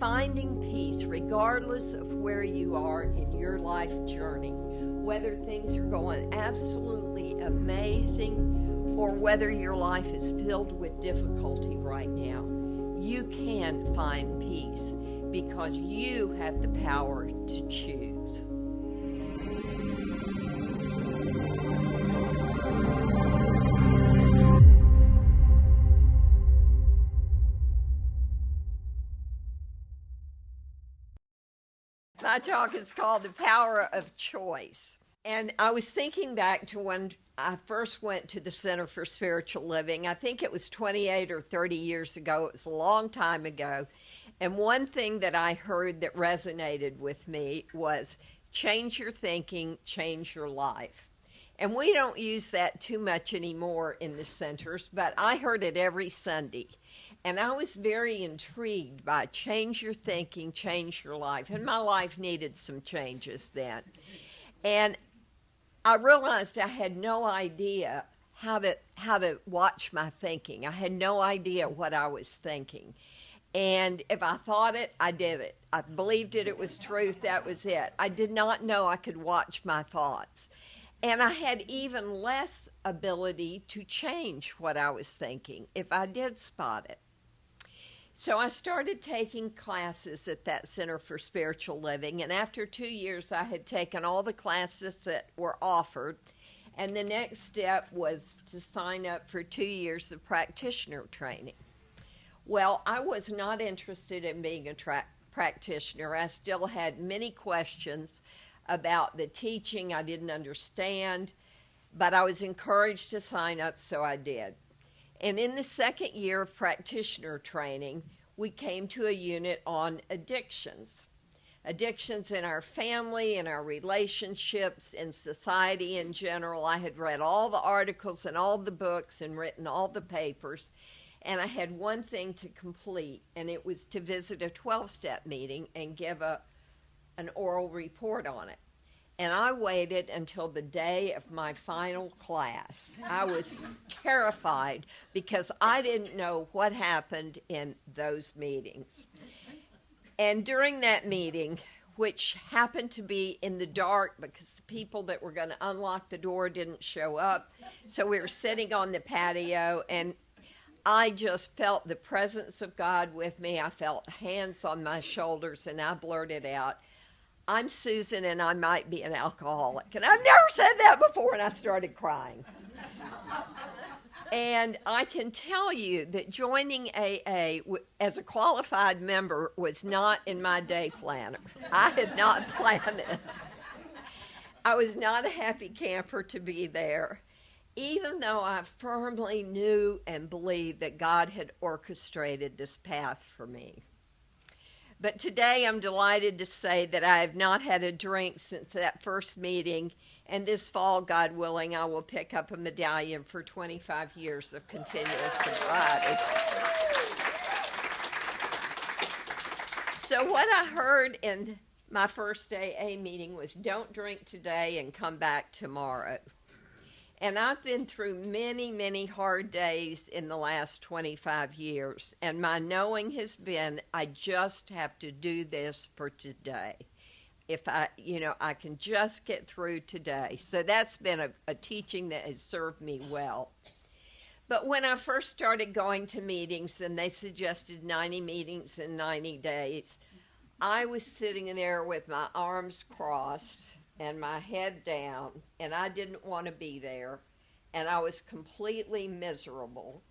finding peace regardless of where you are in your life journey, whether things are going absolutely amazing or whether your life is filled with difficulty right now. You can find peace because you have the power to choose. My talk is called The Power of Choice. And I was thinking back to when I first went to the Center for Spiritual Living. I think it was 28 or 30 years ago. It was a long time ago. And one thing that I heard that resonated with me was change your thinking, change your life. And we don't use that too much anymore in the centers, but I heard it every Sunday. And I was very intrigued by change your thinking, change your life. And my life needed some changes then. And I realized I had no idea how to watch my thinking. I had no idea what I was thinking. And if I thought it, I did it. I believed it was truth, that was it. I did not know I could watch my thoughts. And I had even less ability to change what I was thinking if I did spot it. So I started taking classes at that Center for Spiritual Living, and after 2 years I had taken all the classes that were offered, and the next step was to sign up for 2 years of practitioner training. Well, I was not interested in being a practitioner. I still had many questions about the teaching I didn't understand, but I was encouraged to sign up, so I did. And in the second year of practitioner training, we came to a unit on addictions. Addictions in our family, in our relationships, in society in general. I had read all the articles and all the books and written all the papers, and I had one thing to complete, and it was to visit a 12-step meeting and give an oral report on it. And I waited until the day of my final class. I was terrified because I didn't know what happened in those meetings. And during that meeting, which happened to be in the dark because the people that were going to unlock the door didn't show up, so we were sitting on the patio, and I just felt the presence of God with me. I felt hands on my shoulders, and I blurted out, "I'm Susan, and I might be an alcoholic." And I've never said that before, and I started crying. And I can tell you that joining AA as a qualified member was not in my day planner. I had not planned this. I was not a happy camper to be there, even though I firmly knew and believed that God had orchestrated this path for me. But today I'm delighted to say that I have not had a drink since that first meeting, and this fall, God willing, I will pick up a medallion for 25 years of continuous sobriety. So what I heard in my first AA meeting was, don't drink today and come back tomorrow. And I've been through many, many hard days in the last 25 years, and my knowing has been, I just have to do this for today. If I can just get through today. So that's been a teaching that has served me well. But when I first started going to meetings, and they suggested 90 meetings in 90 days, I was sitting there with my arms crossed and my head down, and I didn't want to be there, and I was completely miserable,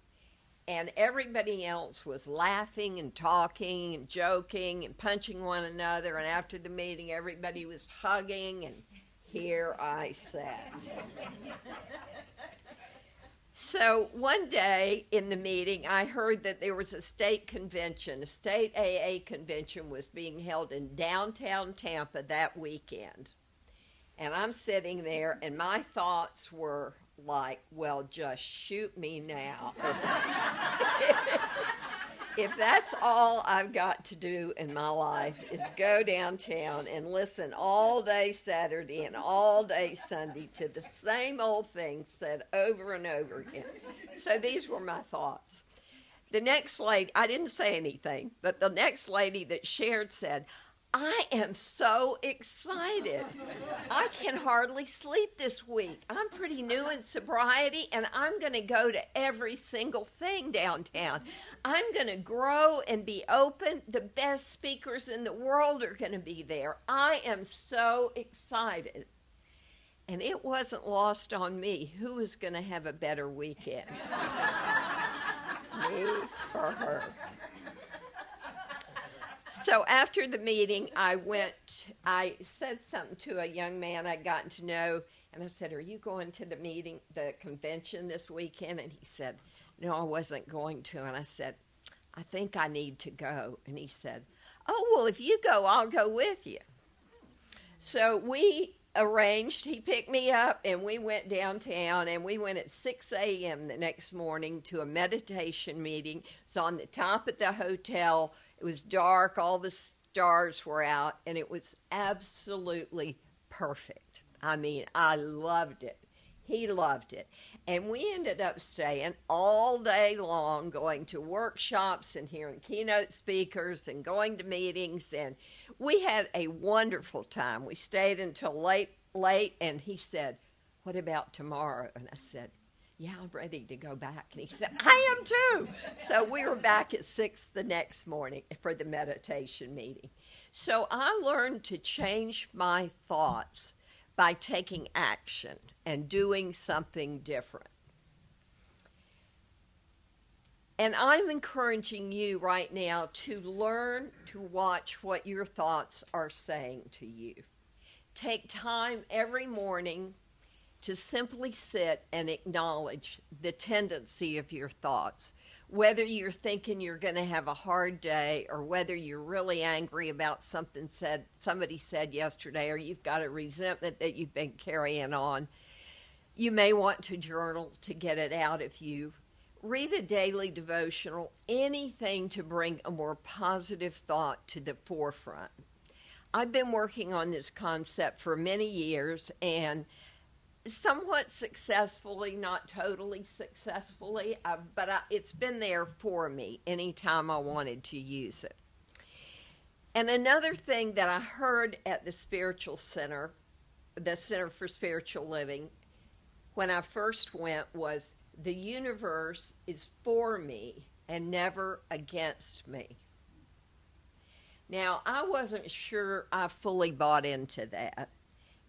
and everybody else was laughing and talking and joking and punching one another, and after the meeting everybody was hugging, and here I sat. So one day in the meeting I heard that there was a state convention, a state AA convention was being held in downtown Tampa that weekend. And I'm sitting there, and my thoughts were like, well, just shoot me now. If that's all I've got to do in my life is go downtown and listen all day Saturday and all day Sunday to the same old thing said over and over again. So these were my thoughts. the next lady, I didn't say anything, but the next lady that shared said, I am so excited. I can hardly sleep this week. I'm pretty new in sobriety, and I'm going to go to every single thing downtown. I'm going to grow and be open. The best speakers in the world are going to be there. I am so excited. And it wasn't lost on me who was going to have a better weekend, me or her. So after the meeting, I said something to a young man I'd gotten to know, and I said, are you going to the convention this weekend? And he said, no, I wasn't going to. And I said, I think I need to go. And he said, oh, well, if you go, I'll go with you. So we arranged, he picked me up, and we went downtown, and we went at 6 a.m. the next morning to a meditation meeting. It's on the top of the hotel. It was dark, all the stars were out, and it was absolutely perfect. I mean, I loved it. He loved it. And we ended up staying all day long, going to workshops and hearing keynote speakers and going to meetings, and we had a wonderful time. We stayed until late, and he said, what about tomorrow? And I said, yeah, I'm ready to go back. And he said, I am too. So we were back at 6 the next morning for the meditation meeting. So I learned to change my thoughts by taking action and doing something different. And I'm encouraging you right now to learn to watch what your thoughts are saying to you. Take time every morning to simply sit and acknowledge the tendency of your thoughts. Whether you're thinking you're going to have a hard day, or whether you're really angry about something somebody said yesterday, or you've got a resentment that you've been carrying on, you may want to journal to get it out of you. Read a daily devotional, anything to bring a more positive thought to the forefront. I've been working on this concept for many years, and somewhat successfully, not totally successfully, but it's been there for me anytime I wanted to use it. And another thing that I heard at the Spiritual Center, the Center for Spiritual Living, when I first went was, the universe is for me and never against me. Now, I wasn't sure I fully bought into that.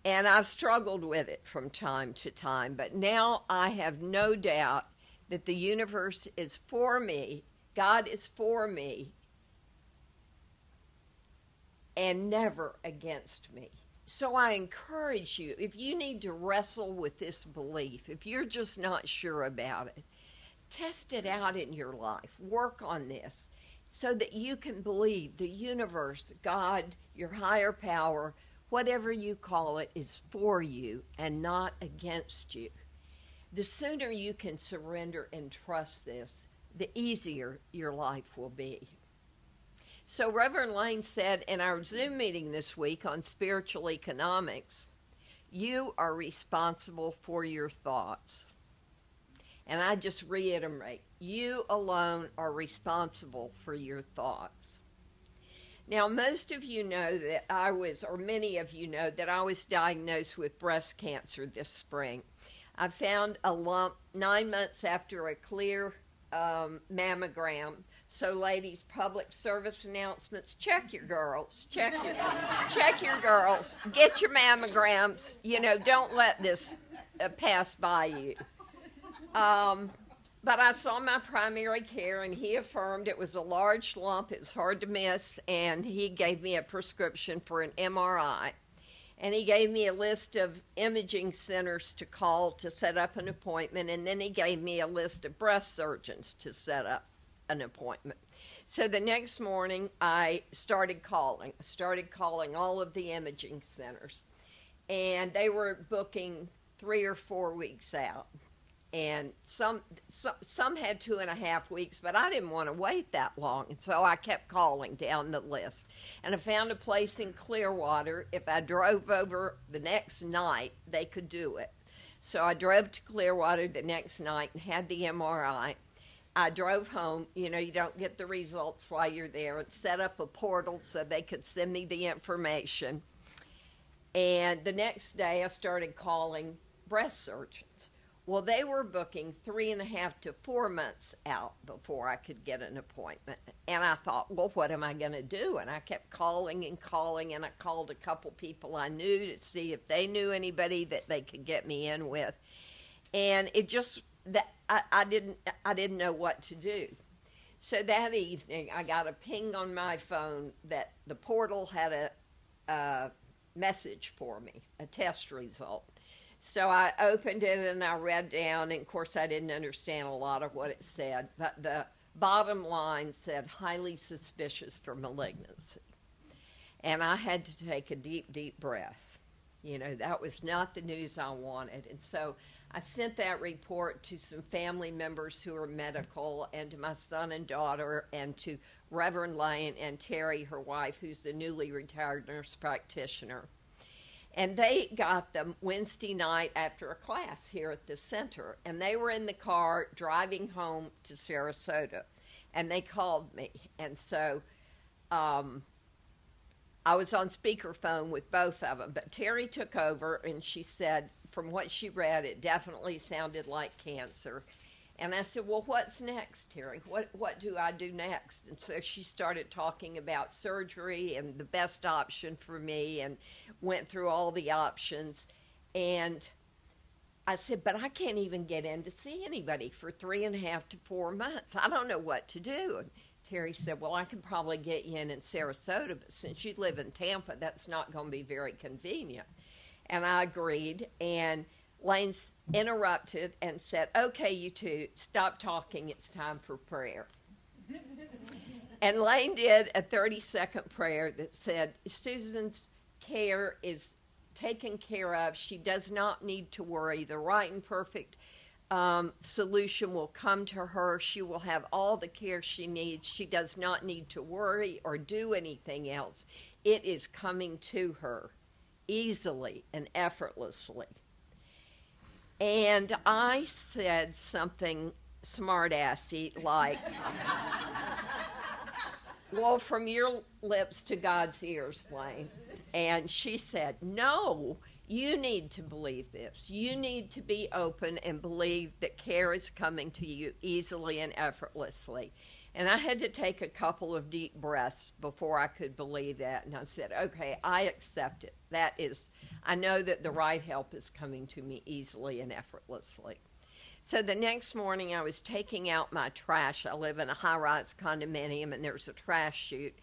And I've struggled with it from time to time, but now I have no doubt that the universe is for me, God is for me, and never against me. So I encourage you, if you need to wrestle with this belief, if you're just not sure about it, test it out in your life. Work on this so that you can believe the universe, God, your higher power, whatever you call it, is for you and not against you. The sooner you can surrender and trust this, the easier your life will be. So Reverend Lane said in our Zoom meeting this week on spiritual economics, you are responsible for your thoughts. And I just reiterate, you alone are responsible for your thoughts. Now, most of you know that many of you know that I was diagnosed with breast cancer this spring. I found a lump 9 months after a clear mammogram. So, ladies, public service announcements, check your girls. Check your girls. Get your mammograms. Don't let this pass by you. But I saw my primary care, and he affirmed it was a large lump. It's hard to miss, and he gave me a prescription for an MRI. And he gave me a list of imaging centers to call to set up an appointment, and then he gave me a list of breast surgeons to set up an appointment. So the next morning, I started calling. All of the imaging centers, and they were booking 3 or 4 weeks out. And some had 2.5 weeks, but I didn't want to wait that long. And so I kept calling down the list. And I found a place in Clearwater. If I drove over the next night, they could do it. So I drove to Clearwater the next night and had the MRI. I drove home. You know, you don't get the results while you're there. And set up a portal so they could send me the information. And the next day, I started calling breast surgeons. Well, they were booking 3.5 to 4 months out before I could get an appointment. And I thought, well, what am I going to do? And I kept calling and calling, and I called a couple people I knew to see if they knew anybody that they could get me in with. And it just, I didn't know what to do. So that evening, I got a ping on my phone that the portal had a message for me, a test result. So I opened it and I read down, and of course I didn't understand a lot of what it said, but the bottom line said, highly suspicious for malignancy. And I had to take a deep, deep breath. You know, that was not the news I wanted. And so I sent that report to some family members who are medical, and to my son and daughter, and to Reverend Lane and Terry, her wife, who's the newly retired nurse practitioner. And they got them Wednesday night after a class here at the center. And they were in the car driving home to Sarasota. And they called me. And so I was on speakerphone with both of them. But Terry took over, and she said, from what she read, it definitely sounded like cancer. And I said, well, what's next, Terry? What do I do next? And so she started talking about surgery and the best option for me, and went through all the options. And I said, but I can't even get in to see anybody for 3.5 to 4 months. I don't know what to do. And Terry said, well, I can probably get you in Sarasota, but since you live in Tampa, that's not going to be very convenient. And I agreed, and Lane interrupted and said, okay, you two, stop talking. It's time for prayer. And Lane did a 30-second prayer that said, Susan's care is taken care of. She does not need to worry. The right and perfect solution will come to her. She will have all the care she needs. She does not need to worry or do anything else. It is coming to her easily and effortlessly. And I said something smart-assy like, well, from your lips to God's ears, Lane. And she said, no, you need to believe this. You need to be open and believe that care is coming to you easily and effortlessly. And I had to take a couple of deep breaths before I could believe that. And I said, okay, I accept it. That is, I know that the right help is coming to me easily and effortlessly. So the next morning I was taking out my trash. I live in a high-rise condominium, and there's a trash chute.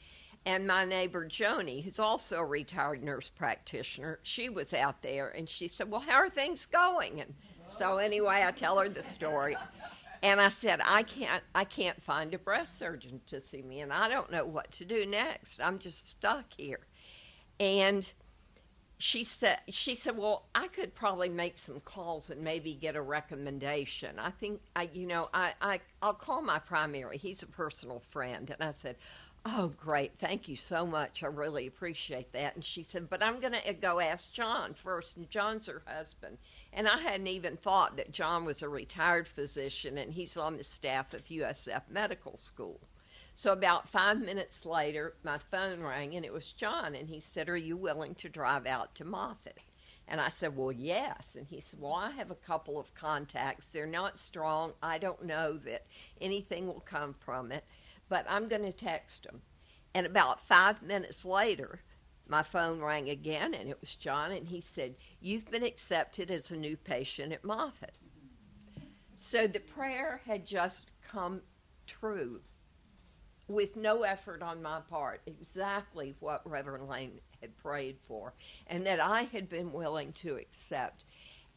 And my neighbor Joni, who's also a retired nurse practitioner, she was out there, and she said, well, how are things going? And so anyway, I tell her the story. And I said, I can't find a breast surgeon to see me, and I don't know what to do next. I'm just stuck here. And she said, well, I could probably make some calls and maybe get a recommendation. I think, I'll call my primary. He's a personal friend. And I said, oh, great. Thank you so much. I really appreciate that. And she said, but I'm going to go ask John first. And John's her husband. And I hadn't even thought that John was a retired physician, and he's on the staff of USF Medical School. So about 5 minutes later, my phone rang, and it was John. And he said, are you willing to drive out to Moffett? And I said, well, yes. And he said, well, I have a couple of contacts. They're not strong. I don't know that anything will come from it, but I'm going to text them. And about 5 minutes later, my phone rang again, and it was John, and he said, you've been accepted as a new patient at Moffett. So the prayer had just come true with no effort on my part, exactly what Reverend Lane had prayed for, and that I had been willing to accept.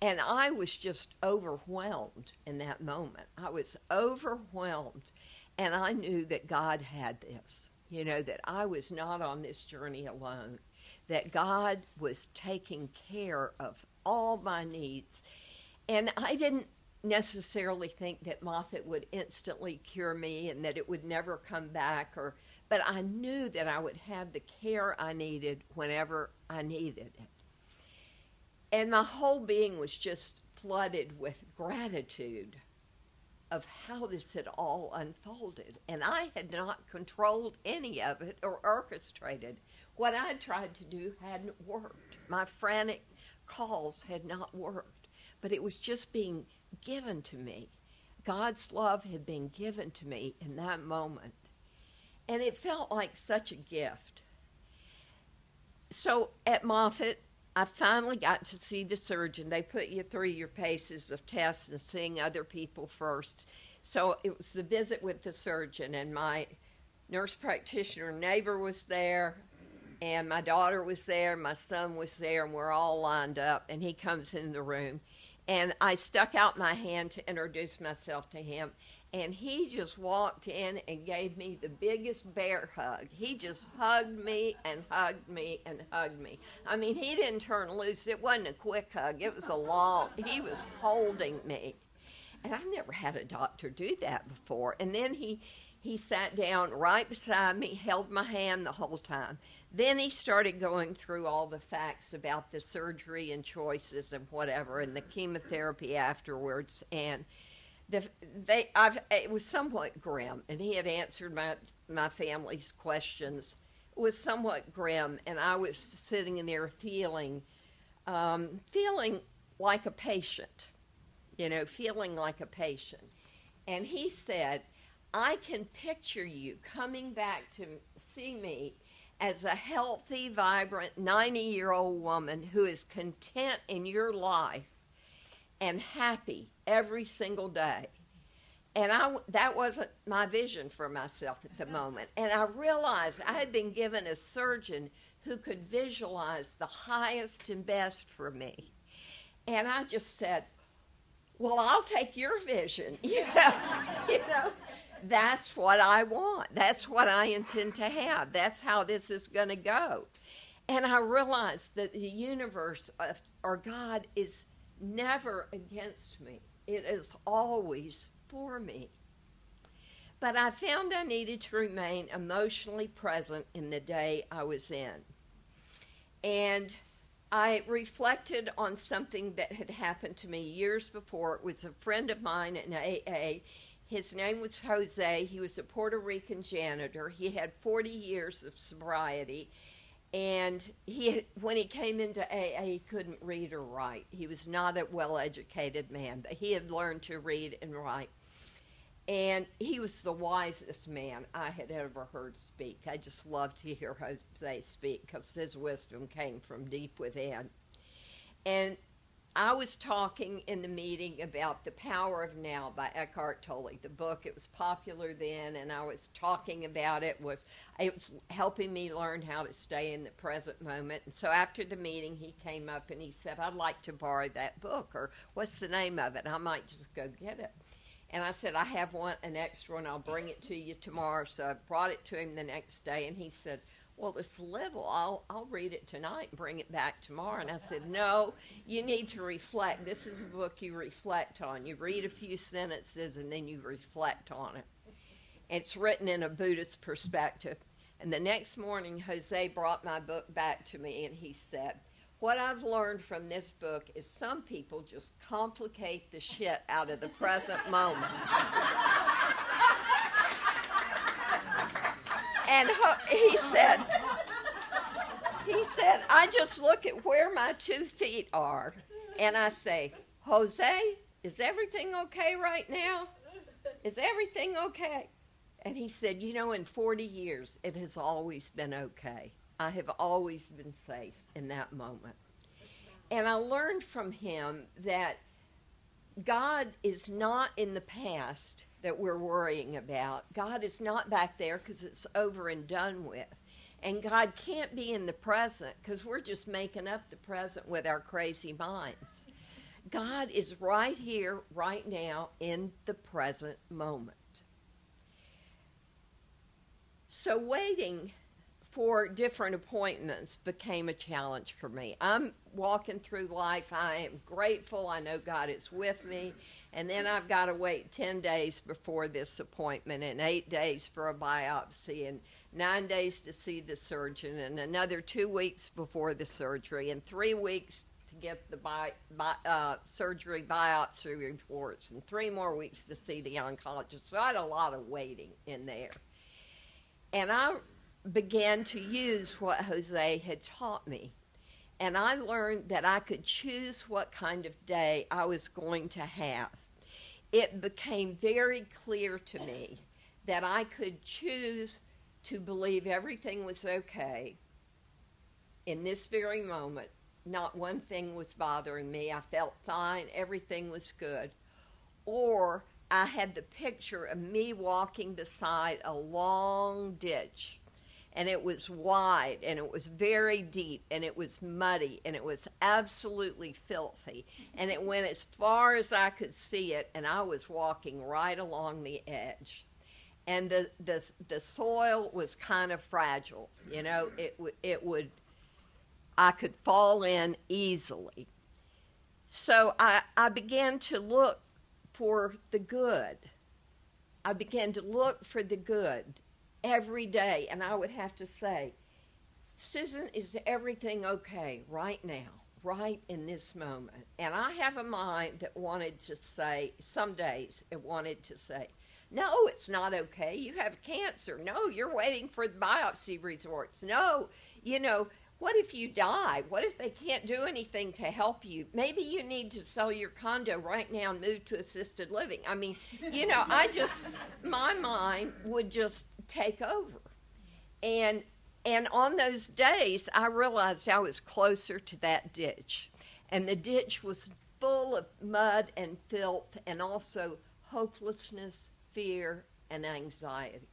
And I was just overwhelmed in that moment. I was overwhelmed, and I knew that God had this. That I was not on this journey alone, that God was taking care of all my needs. And I didn't necessarily think that Moffett would instantly cure me and that it would never come back, but I knew that I would have the care I needed whenever I needed it. And my whole being was just flooded with gratitude of how this had all unfolded. And I had not controlled any of it or orchestrated. What I tried to do hadn't worked. My frantic calls had not worked. But it was just being given to me. God's love had been given to me in that moment. And it felt like such a gift. So at Moffitt, I finally got to see the surgeon. They put you through your paces of tests and seeing other people first. So it was the visit with the surgeon, and my nurse practitioner neighbor was there, and my daughter was there, my son was there, and we're all lined up, and he comes in the room. And I stuck out my hand to introduce myself to him, and he just walked in and gave me the biggest bear hug. He just hugged me and hugged me and hugged me. I mean, he didn't turn loose. It wasn't a quick hug. It was a long, he was holding me. And I've never had a doctor do that before. And then he sat down right beside me, held my hand the whole time. Then he started going through all the facts about the surgery and choices and whatever, and the chemotherapy afterwards. And it was somewhat grim, and he had answered my family's questions. It was somewhat grim, and I was sitting in there feeling like a patient, feeling like a patient. And he said, I can picture you coming back to see me as a healthy, vibrant, 90-year-old woman who is content in your life and happy every single day. And that wasn't my vision for myself at the moment. And I realized I had been given a surgeon who could visualize the highest and best for me. And I just said, well, I'll take your vision. That's what I want. That's what I intend to have. That's how this is going to go. And I realized that the universe or God is never against me. It is always for me. But I found I needed to remain emotionally present in the day I was in. And I reflected on something that had happened to me years before. It was a friend of mine in AA. His name was Jose. He was a Puerto Rican janitor. He had 40 years of sobriety. And when he came into AA, he couldn't read or write. He was not a well-educated man, but he had learned to read and write. And he was the wisest man I had ever heard speak. I just loved to hear Jose speak because his wisdom came from deep within. And I was talking in the meeting about The Power of Now by Eckhart Tolle, the book. It was popular then, and I was talking about it. It was helping me learn how to stay in the present moment. And so after the meeting, he came up and he said, I'd like to borrow that book, or what's the name of it? I might just go get it. And I said, I have an extra one. I'll bring it to you tomorrow. So I brought it to him the next day, and he said, well, it's little. I'll read it tonight and bring it back tomorrow. And I said, no, you need to reflect. This is a book you reflect on. You read a few sentences, and then you reflect on it. It's written in a Buddhist perspective. And the next morning, Jose brought my book back to me, and he said, what I've learned from this book is some people just complicate the shit out of the present moment. And he said, I just look at where my 2 feet are, and I say, Jose, is everything okay right now? Is everything okay? And he said, in 40 years, it has always been okay. I have always been safe in that moment. And I learned from him that God is not in the past that we're worrying about. God is not back there because it's over and done with. And God can't be in the present because we're just making up the present with our crazy minds. God is right here, right now, in the present moment. So waiting for different appointments became a challenge for me. I'm walking through life. I am grateful. I know God is with me. And then I've got to wait 10 days before this appointment, and 8 days for a biopsy, and 9 days to see the surgeon, and another 2 weeks before the surgery, and 3 weeks to get the surgery biopsy reports, and 3 more weeks to see the oncologist. So I had a lot of waiting in there. And I began to use what Jose had taught me. And I learned that I could choose what kind of day I was going to have. It became very clear to me that I could choose to believe everything was okay in this very moment. Not one thing was bothering me. I felt fine. Everything was good. Or I had the picture of me walking beside a long ditch, and it was wide, and it was very deep, and it was muddy, and it was absolutely filthy, and it went as far as I could see it, and I was walking right along the edge. And the soil was kind of fragile, you know. I could fall in easily. So I began to look for the good. I began to look for the good every day, and I would have to say, Susan, is everything okay right now, right in this moment? And I have a mind that wanted to say, some days it wanted to say, no, it's not okay. You have cancer. No, you're waiting for the biopsy results. No, you know, what if you die? What if they can't do anything to help you? Maybe you need to sell your condo right now and move to assisted living. I mean, you know, my mind would just take over. And on those days, I realized I was closer to that ditch. And the ditch was full of mud and filth and also hopelessness, fear, and anxiety.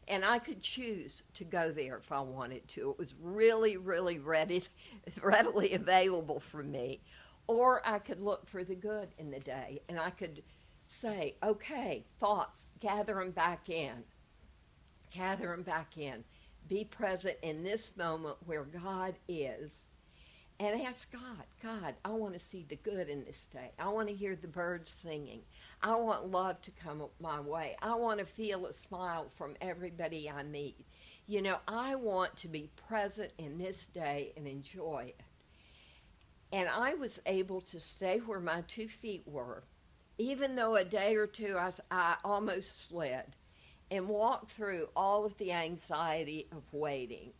And I could choose to go there if I wanted to. It was really, really readily available for me. Or I could look for the good in the day, and I could say, okay, thoughts, gather them back in. Gather them back in. Be present in this moment where God is, and ask God, I want to see the good in this day. I want to hear the birds singing. I want love to come my way. I want to feel a smile from everybody I meet. You know, I want to be present in this day and enjoy it. And I was able to stay where my 2 feet were, even though a day or two I almost slid, and walk through all of the anxiety of waiting.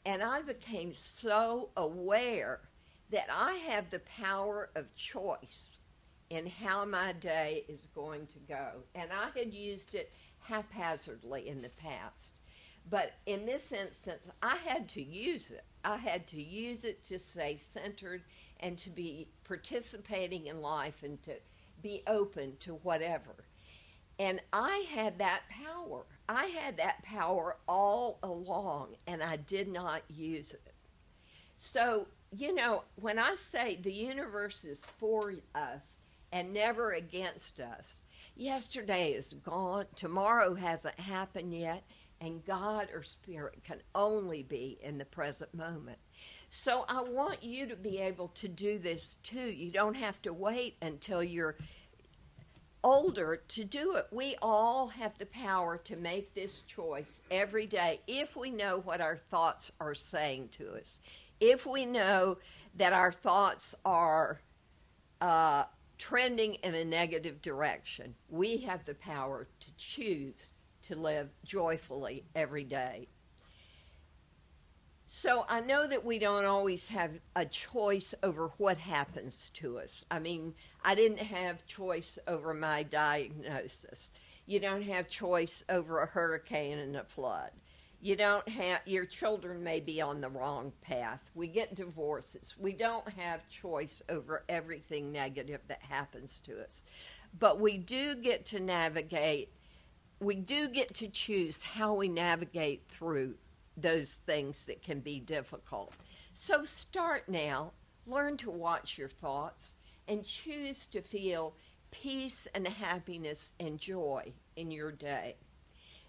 And I became so aware that I have the power of choice in how my day is going to go. And I had used it haphazardly in the past. But in this instance, I had to use it. I had to use it to stay centered and to be participating in life and to be open to whatever. And I had that power. I had that power all along, and I did not use it. So, you know, when I say the universe is for us and never against us, yesterday is gone, tomorrow hasn't happened yet, and God or Spirit can only be in the present moment. So I want you to be able to do this too. You don't have to wait until you're older to do it. We all have the power to make this choice every day if we know what our thoughts are saying to us. If we know that our thoughts are trending in a negative direction, we have the power to choose to live joyfully every day. So I know that we don't always have a choice over what happens to us. I mean, I didn't have choice over my diagnosis. You don't have choice over a hurricane and a flood. You don't have, your children may be on the wrong path. We get divorces. We don't have choice over everything negative that happens to us. But we do get to navigate, we do get to choose how we navigate through those things that can be difficult. So start now, learn to watch your thoughts, and choose to feel peace and happiness and joy in your day.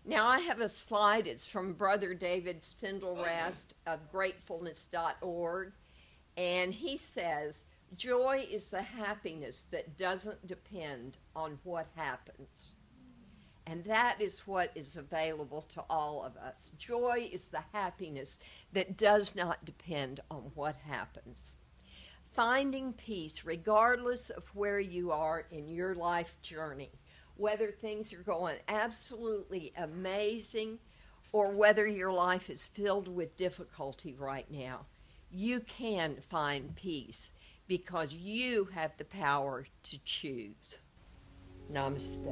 Now I have a slide. It's from Brother David Sindelrast of gratefulness.org, and he says, joy is the happiness that doesn't depend on what happens. And that is what is available to all of us. Joy is the happiness that does not depend on what happens. finding peace regardless of where you are in your life journey, whether things are going absolutely amazing or whether your life is filled with difficulty right now. You can find peace because you have the power to choose. Namaste.